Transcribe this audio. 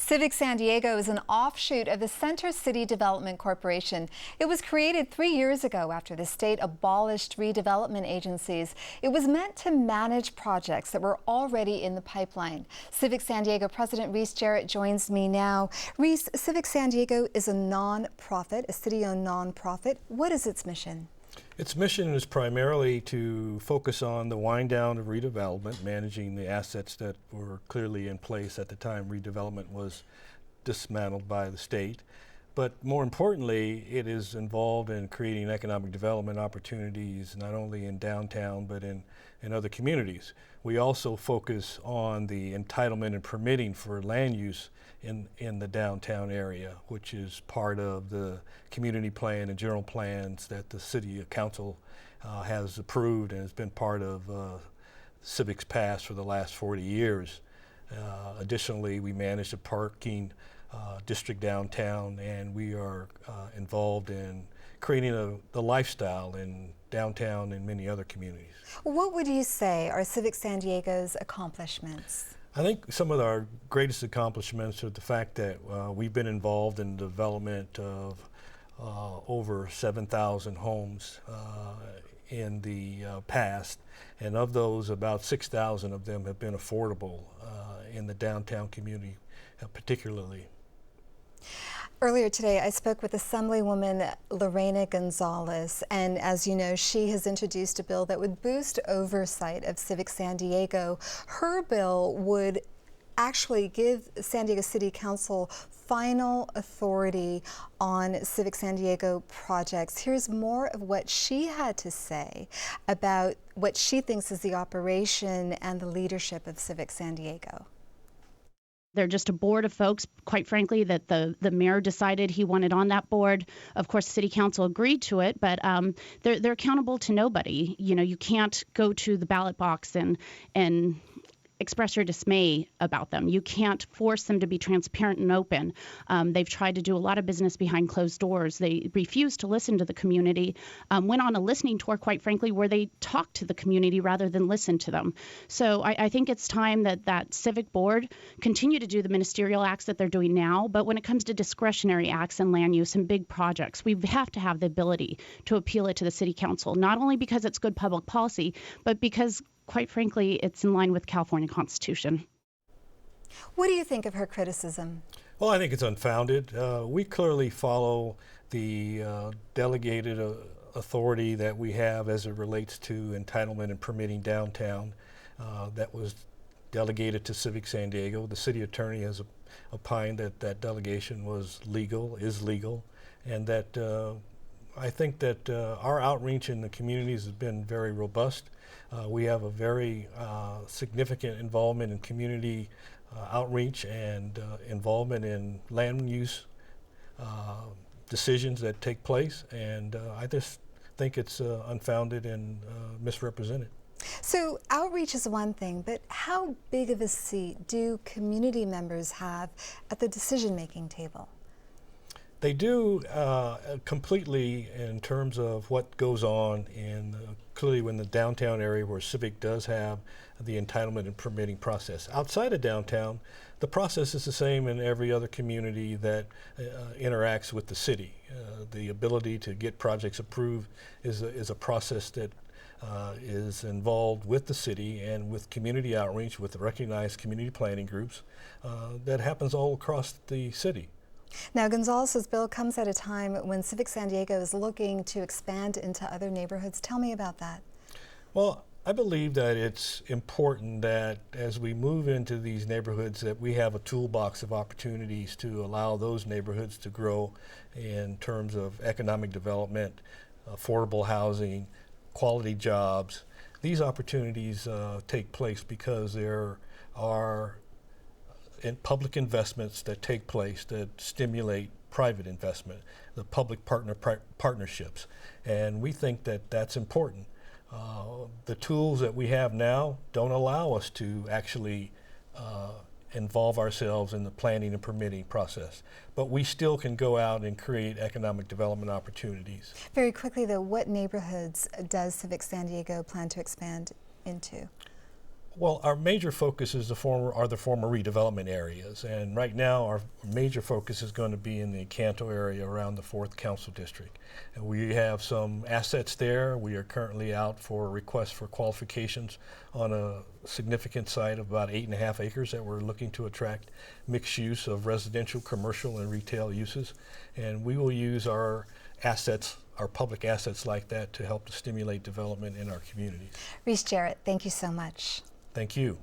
Civic San Diego is an offshoot of the Center City Development Corporation. It was created 3 years ago after the state abolished redevelopment agencies. It was meant to manage projects that were already in the pipeline. Civic San Diego President Reese Jarrett joins me now. Reese, Civic San Diego is a nonprofit, a city-owned nonprofit. What is its mission? Its mission is primarily to focus on the wind down of redevelopment, managing the assets that were clearly in place at the time redevelopment was dismantled by the state. But more importantly, it is involved in creating economic development opportunities, not only in downtown, but in other communities. We also focus on the entitlement and permitting for land use in the downtown area, which is part of the community plan and general plans that the city council has approved and has been part of Civic's past for the last 40 years. Additionally, we manage the parking district downtown, and we are involved in creating the lifestyle in downtown and many other communities. What would you say are Civic San Diego's accomplishments? I think some of our greatest accomplishments are the fact that we've been involved in the development of over 7,000 homes in the past, and of those, about 6,000 of them have been affordable in the downtown community particularly. Earlier today, I spoke with Assemblywoman Lorena Gonzalez, and as you know, she has introduced a bill that would boost oversight of Civic San Diego. Her bill would actually give San Diego City Council final authority on Civic San Diego projects. Here's more of what she had to say about what she thinks is the operation and the leadership of Civic San Diego. They're just a board of folks, quite frankly, that the mayor decided he wanted on that board. Of course, city council agreed to it, but they're accountable to nobody. You know, you can't go to the ballot box and express your dismay about them. You can't force them to be transparent and open. They've tried to do a lot of business behind closed doors. They refused to listen to the community, went on a listening tour, quite frankly, where they talked to the community rather than listen to them. So I think it's time that civic board continue to do the ministerial acts that they're doing now, but when it comes to discretionary acts and land use and big projects, we have to have the ability to appeal it to the city council, not only because it's good public policy, but because quite frankly, it's in line with California Constitution. What do you think of her criticism? Well, I think it's unfounded. We clearly follow the delegated authority that we have as it relates to entitlement and permitting downtown. That was delegated to Civic San Diego. The city attorney has opined that that delegation was legal, is legal, and that I think that our outreach in the communities has been very robust. We have a very significant involvement in community outreach and involvement in land use decisions that take place, and I just think it's unfounded and misrepresented. So outreach is one thing, but how big of a seat do community members have at the decision-making table? They do completely in terms of what goes on in clearly in the downtown area where Civic does have the entitlement and permitting process. Outside of downtown, the process is the same in every other community that interacts with the city. The ability to get projects approved is a process that is involved with the city and with community outreach with recognized community planning groups that happens all across the city. Now, Gonzalez's bill comes at a time when Civic San Diego is looking to expand into other neighborhoods. Tell me about that. Well, I believe that it's important that as we move into these neighborhoods that we have a toolbox of opportunities to allow those neighborhoods to grow in terms of economic development, affordable housing, quality jobs. These opportunities take place because there are public investments that take place that stimulate private investment, the public partnerships, and we think that that's important. The tools that we have now don't allow us to actually involve ourselves in the planning and permitting process, but we still can go out and create economic development opportunities. Very quickly though, what neighborhoods does Civic San Diego plan to expand into? Well, our major focus is the former redevelopment areas, and right now our major focus is going to be in the Canto area around the 4th Council District. And we have some assets there. We are currently out for requests for qualifications on a significant site of about 8.5 acres that we're looking to attract mixed use of residential, commercial, and retail uses. And we will use our assets, our public assets like that, to help to stimulate development in our communities. Reese Jarrett, thank you so much. Thank you.